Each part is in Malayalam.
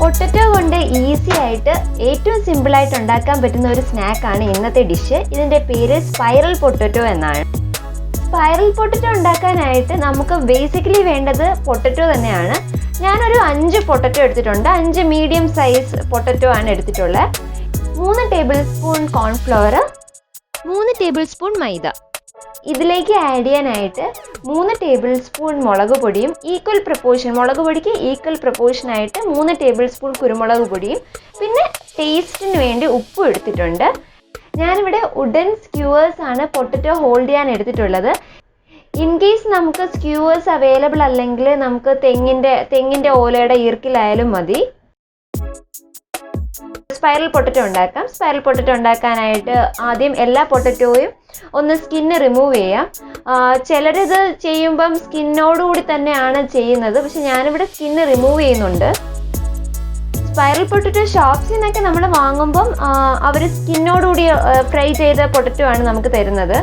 പൊട്ടറ്റോ കൊണ്ട് ഈസി ആയിട്ട് ഏറ്റവും സിമ്പിൾ ആയിട്ട് ഉണ്ടാക്കാൻ പറ്റുന്ന ഒരു സ്നാക്കാണ് ഇന്നത്തെ ഡിഷ്. ഇതിൻ്റെ പേര് സ്പൈറൽ പൊട്ടറ്റോ എന്നാണ്. സ്പൈറൽ പൊട്ടറ്റോ ഉണ്ടാക്കാനായിട്ട് നമുക്ക് ബേസിക്കലി വേണ്ടത് പൊട്ടറ്റോ തന്നെയാണ്. ഞാനൊരു 5 പൊട്ടറ്റോ എടുത്തിട്ടുണ്ട്. 5 മീഡിയം സൈസ് പൊട്ടറ്റോ ആണ് എടുത്തിട്ടുള്ളത്. 3 tablespoon cornflour, 3 tablespoon maida. ഇതിലേക്ക് ആഡ് ചെയ്യാനായിട്ട് 3 ടേബിൾ സ്പൂൺ മുളക് പൊടിയും ഈക്വൽ പ്രപ്പോർഷൻ, മുളക് പൊടിക്ക് ഈക്വൽ പ്രപ്പോർഷനായിട്ട് 3 ടേബിൾ സ്പൂൺ കുരുമുളക് പൊടിയും പിന്നെ ടേസ്റ്റിന് വേണ്ടി ഉപ്പും എടുത്തിട്ടുണ്ട്. ഞാനിവിടെ വുഡൻ സ്ക്യൂവേഴ്സ് ആണ് പൊട്ടറ്റോ ഹോൾഡ് ചെയ്യാൻ എടുത്തിട്ടുള്ളത്. ഇൻ കേസ് നമുക്ക് സ്ക്യൂവേഴ്സ് അവൈലബിൾ അല്ലെങ്കിൽ നമുക്ക് തെങ്ങിൻ്റെ ഓലയുടെ ഈർക്കിലായാലും മതി. സ്പൈറൽ പൊട്ടറ്റോ ഉണ്ടാക്കാം. സ്പൈറൽ പൊട്ടറ്റോ ഉണ്ടാക്കാനായിട്ട് ആദ്യം എല്ലാ പൊട്ടറ്റോയും ഒന്ന് സ്കിന്ന് റിമൂവ് ചെയ്യാം. ചിലരിത് ചെയ്യുമ്പം സ്കിന്നോടുകൂടി തന്നെയാണ് ചെയ്യുന്നത്, പക്ഷെ ഞാനിവിടെ സ്കിന്ന് റിമൂവ് ചെയ്യുന്നുണ്ട്. സ്പൈറൽ പൊട്ടറ്റോ ഷോപ്സിൽ നിന്നൊക്കെ നമ്മൾ വാങ്ങുമ്പം അവർ സ്കിന്നോടുകൂടി ഫ്രൈ ചെയ്ത പൊട്ടറ്റോ ആണ് നമുക്ക് തരുന്നത്.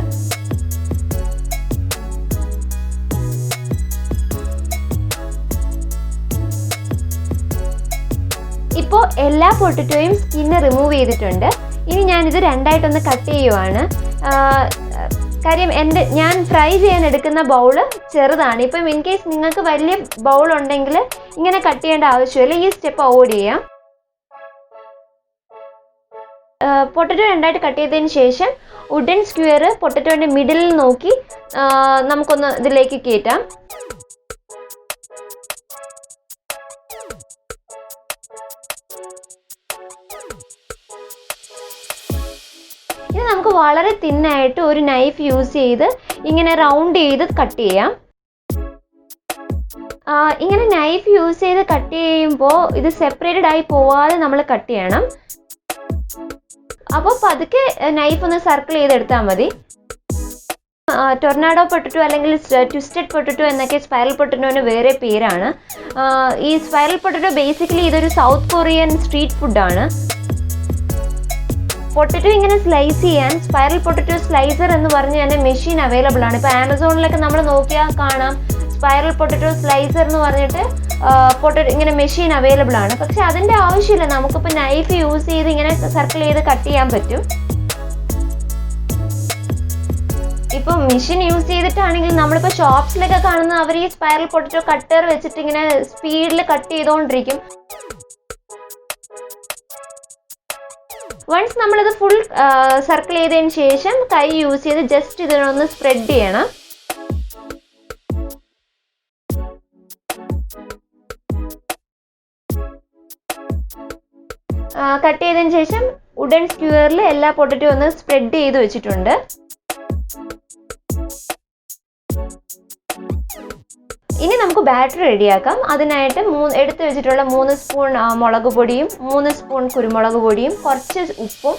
ഇപ്പോൾ എല്ലാ പൊട്ടറ്റോയും സ്കിന്ന് റിമൂവ് ചെയ്തിട്ടുണ്ട്. ഇനി ഞാനിത് രണ്ടായിട്ടൊന്ന് കട്ട് ചെയ്യുവാണ്. കാര്യം ഞാൻ ഫ്രൈ ചെയ്യാൻ എടുക്കുന്ന ബൗള് ചെറുതാണ്. ഇപ്പം ഇൻ കേസ് നിങ്ങൾക്ക് വലിയ ബൗൾ ഉണ്ടെങ്കിൽ ഇങ്ങനെ കട്ട് ചെയ്യേണ്ട ആവശ്യമില്ല, ഈ സ്റ്റെപ്പ് അവോയ്ഡ് ചെയ്യാം. പൊട്ടറ്റോ രണ്ടായിട്ട് കട്ട് ചെയ്തതിന് ശേഷം വുഡൻ സ്ക്വയർ പൊട്ടറ്റോൻ്റെ മിഡിലിൽ നോക്കി നമുക്കൊന്ന് ഇതിലേക്ക് കയറ്റാം. ഇത് നമുക്ക് വളരെ തിന്നായിട്ട് ഒരു നൈഫ് യൂസ് ചെയ്ത് ഇങ്ങനെ റൗണ്ട് ചെയ്ത് കട്ട് ചെയ്യാം. ഇങ്ങനെ നൈഫ് യൂസ് ചെയ്ത് കട്ട് ചെയ്യുമ്പോൾ ഇത് സെപ്പറേറ്റഡ് ആയി പോവാതെ നമ്മൾ കട്ട് ചെയ്യണം. അപ്പോൾ പതുക്കെ നൈഫ് ഒന്ന് സർക്കിൾ ചെയ്തെടുത്താൽ മതി. ടൊർണാഡോ പൊട്ടറ്റോ അല്ലെങ്കിൽ ട്വിസ്റ്റഡ് പൊട്ടറ്റോ എന്നൊക്കെ സ്പൈറൽ പൊട്ടറ്റോന് വേറെ പേരാണ്. ഈ സ്പൈറൽ പൊട്ടറ്റോ ബേസിക്കലി ഇതൊരു സൗത്ത് കൊറിയൻ സ്ട്രീറ്റ് ഫുഡാണ്. പൊട്ടറ്റോ ഇങ്ങനെ സ്ലൈസ് ചെയ്യാൻ സ്പൈറൽ പൊട്ടറ്റോ സ്ലൈസർ എന്ന് പറഞ്ഞ് തന്നെ മെഷീൻ അവൈലബിൾ ആണ്. ഇപ്പോൾ ആമസോണിലൊക്കെ നമ്മൾ നോക്കിയാൽ കാണാം സ്പൈറൽ പൊട്ടറ്റോ സ്ലൈസർ എന്ന് പറഞ്ഞിട്ട് പൊട്ടറ്റോ ഇങ്ങനെ മെഷീൻ അവൈലബിൾ ആണ്. പക്ഷെ അതിൻ്റെ ആവശ്യമില്ല, നമുക്കിപ്പോൾ നൈഫ് യൂസ് ചെയ്ത് ഇങ്ങനെ സർക്കിൾ ചെയ്ത് കട്ട് ചെയ്യാൻ പറ്റും. ഇപ്പം മെഷീൻ യൂസ് ചെയ്തിട്ടാണെങ്കിൽ നമ്മളിപ്പോൾ ഷോപ്സിലൊക്കെ കാണുന്ന അവർ ഈ സ്പൈറൽ പൊട്ടറ്റോ കട്ടർ വെച്ചിട്ട് ഇങ്ങനെ സ്പീഡിൽ കട്ട് ചെയ്തുകൊണ്ടിരിക്കും. വൺസ് നമ്മളിത് ഫുൾ സർക്കിൾ ചെയ്തതിന് ശേഷം കൈ യൂസ് ചെയ്ത് ജസ്റ്റ് ഇതിനൊന്ന് സ്പ്രെഡ് ചെയ്യണം. കട്ട് ചെയ്തതിന് ശേഷം വുഡൻ സ്ക്യൂവറിൽ എല്ലാ പൊട്ടറ്റോ ഒന്ന് സ്പ്രെഡ് ചെയ്ത് വെച്ചിട്ടുണ്ട്. ഇനി നമുക്ക് ബാറ്റർ റെഡിയാക്കാം. അതിനായിട്ട് എടുത്ത് വെച്ചിട്ടുള്ള 3 സ്പൂൺ മുളക് പൊടിയും 3 സ്പൂൺ കുരുമുളക് പൊടിയും കുറച്ച് ഉപ്പും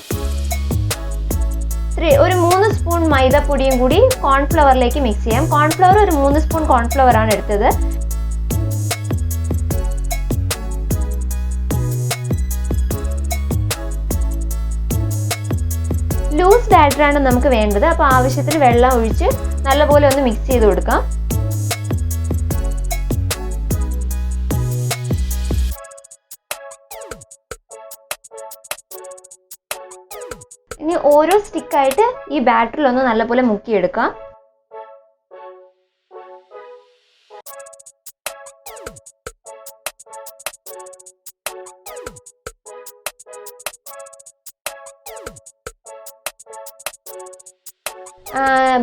ഒരു 3 സ്പൂൺ മൈദപ്പൊടിയും കൂടി കോൺഫ്ലവറിലേക്ക് മിക്സ് ചെയ്യാം. കോൺഫ്ലവർ ഒരു 3 സ്പൂൺ കോൺഫ്ലവർ ആണ് എടുത്തത്. ലൂസ് ബാറ്ററാണ് നമുക്ക് വേണ്ടത്. അപ്പോൾ ആവശ്യത്തിന് വെള്ളം ഒഴിച്ച് നല്ലപോലെ ഒന്ന് മിക്സ് ചെയ്ത് കൊടുക്കാം. ഇനി ഓരോ സ്റ്റിക്കായിട്ട് ഈ ബാറ്ററിലൊന്ന് നല്ലപോലെ മുക്കിയെടുക്കാം.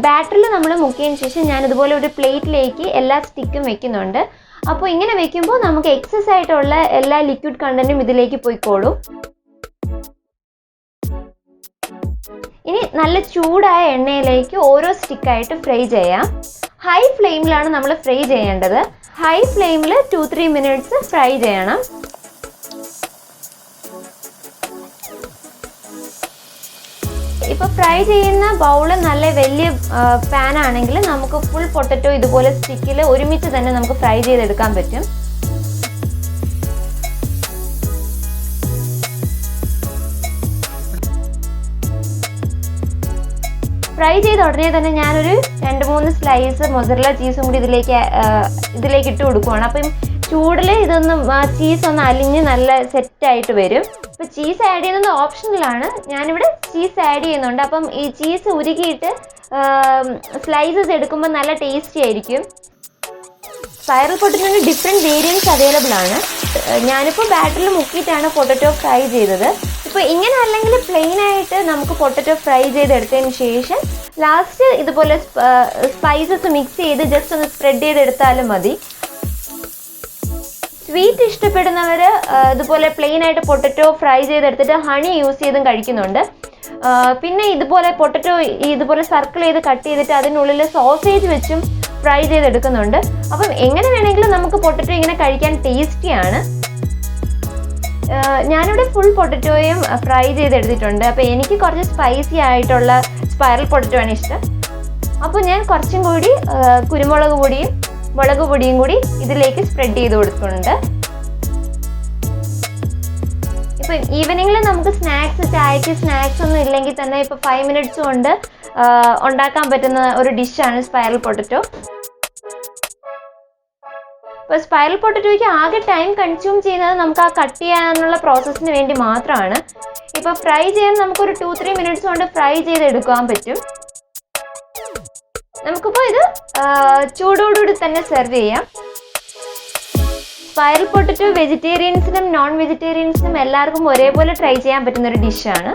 ബാറ്ററിൽ നമ്മൾ മുക്കിയതിന് ശേഷം ഞാനിതുപോലെ ഒരു പ്ലേറ്റിലേക്ക് എല്ലാ സ്റ്റിക്കും വെക്കുന്നുണ്ട്. അപ്പോൾ ഇങ്ങനെ വെക്കുമ്പോൾ നമുക്ക് എക്സസ് ആയിട്ടുള്ള എല്ലാ ലിക്വിഡ് കണ്ടന്റും ഇതിലേക്ക് പോയിക്കോളും. ഇനി നല്ല ചൂടായ എണ്ണയിലേക്ക് ഓരോ സ്റ്റിക്കായിട്ട് ഫ്രൈ ചെയ്യാം. ഹൈ ഫ്ലെയിമിലാണ് നമ്മൾ ഫ്രൈ ചെയ്യേണ്ടത്. ഹൈ ഫ്ലെയിമിൽ 2-3 മിനിറ്റ്സ് ഫ്രൈ ചെയ്യണം. ഇപ്പോൾ ഫ്രൈ ചെയ്യുന്ന ബൗള് നല്ല വലിയ പാൻ ആണെങ്കിൽ നമുക്ക് ഫുൾ പൊട്ടറ്റോ ഇതുപോലെ സ്റ്റിക്കിൽ ഒരുമിച്ച് തന്നെ നമുക്ക് ഫ്രൈ ചെയ്തെടുക്കാൻ പറ്റും. ഫ്രൈ ചെയ്ത ഉടനെ തന്നെ ഞാനൊരു 2-3 സ്ലൈസ് മൊസറല്ല ചീസും കൂടി ഇതിലേക്ക് ഇട്ട് കൊടുക്കുവാണ്. അപ്പം ചൂടിൽ ഇതൊന്നും ചീസ് ഒന്ന് അലിഞ്ഞ് നല്ല സെറ്റായിട്ട് വരും. അപ്പോൾ ചീസ് ആഡ് ചെയ്യുന്നത് ഓപ്ഷണലാണ്. ഞാനിവിടെ ചീസ് ആഡ് ചെയ്യുന്നുണ്ട്. അപ്പം ഈ ചീസ് ഉരുക്കിയിട്ട് സ്ലൈസസ് എടുക്കുമ്പോൾ നല്ല ടേസ്റ്റി ആയിരിക്കും. സ്പൈറൽ പൊട്ടറ്റോന് ഡിഫറെൻറ്റ് വേരിയൻറ്റ്സ് അവൈലബിൾ ആണ്. ഞാനിപ്പോൾ ബാറ്ററിൽ മുക്കിയിട്ടാണ് പൊട്ടറ്റോ ഫ്രൈ ചെയ്തത്. ഇപ്പോൾ ഇങ്ങനെ അല്ലെങ്കിൽ പ്ലെയിൻ ആയിട്ട് നമുക്ക് പൊട്ടറ്റോ ഫ്രൈ ചെയ്തെടുത്തതിന് ശേഷം ലാസ്റ്റ് ഇതുപോലെ സ്പൈസസ് മിക്സ് ചെയ്ത് ജസ്റ്റ് ഒന്ന് സ്പ്രെഡ് ചെയ്തെടുത്താലും മതി. സ്വീറ്റ് ഇഷ്ടപ്പെടുന്നവർ ഇതുപോലെ പ്ലെയിൻ ആയിട്ട് പൊട്ടറ്റോ ഫ്രൈ ചെയ്തെടുത്തിട്ട് ഹണി യൂസ് ചെയ്തും കഴിക്കുന്നുണ്ട്. പിന്നെ ഇതുപോലെ പൊട്ടറ്റോ ഇതുപോലെ സർക്കിൾ ചെയ്ത് കട്ട് ചെയ്തിട്ട് അതിനുള്ളിൽ സോസേജ് വെച്ചും ഫ്രൈ ചെയ്തെടുക്കുന്നുണ്ട്. അപ്പം എങ്ങനെ വേണമെങ്കിലും നമുക്ക് പൊട്ടറ്റോ ഇങ്ങനെ കഴിക്കാൻ ടേസ്റ്റിയാണ്. ഞാനിവിടെ ഫുൾ പൊട്ടറ്റോയും ഫ്രൈ ചെയ്തെടുത്തിട്ടുണ്ട്. അപ്പോൾ എനിക്ക് കുറച്ച് സ്പൈസി ആയിട്ടുള്ള സ്പൈറൽ പൊട്ടറ്റോ ആണ് ഇഷ്ടം. അപ്പോൾ ഞാൻ കുറച്ചും കൂടി കുരുമുളക് പൊടിയും മുളക് പൊടിയും കൂടി ഇതിലേക്ക് സ്പ്രെഡ് ചെയ്ത് കൊടുക്കുന്നുണ്ട്. ഇപ്പം ഈവനിങ്ങിൽ നമുക്ക് ചായക്ക് സ്നാക്സ് ഒന്നും ഇല്ലെങ്കിൽ തന്നെ ഇപ്പോൾ 5 മിനിറ്റ്സ് കൊണ്ട് ഉണ്ടാക്കാൻ പറ്റുന്ന ഒരു ഡിഷാണ് സ്പൈറൽ പൊട്ടറ്റോ. ഇപ്പോൾ സ്പൈറൽ പൊട്ടറ്റോയ്ക്ക് ആകെ ടൈം കൺസ്യൂം ചെയ്യുന്നത് നമുക്ക് ആ കട്ട് ചെയ്യാനുള്ള പ്രോസസ്സിന് വേണ്ടി മാത്രമാണ്. ഇപ്പോൾ ഫ്രൈ ചെയ്യാൻ നമുക്കൊരു 2-3 മിനിറ്റ്സ് കൊണ്ട് ഫ്രൈ ചെയ്തെടുക്കാൻ പറ്റും. നമുക്കിപ്പോൾ ഇത് ചൂടോടുകൂടി തന്നെ സെർവ് ചെയ്യാം. സ്പൈറൽ പൊട്ടറ്റോ വെജിറ്റേറിയൻസിനും നോൺ വെജിറ്റേറിയൻസിനും എല്ലാവർക്കും ഒരേപോലെ ട്രൈ ചെയ്യാൻ പറ്റുന്ന ഒരു ഡിഷാണ്.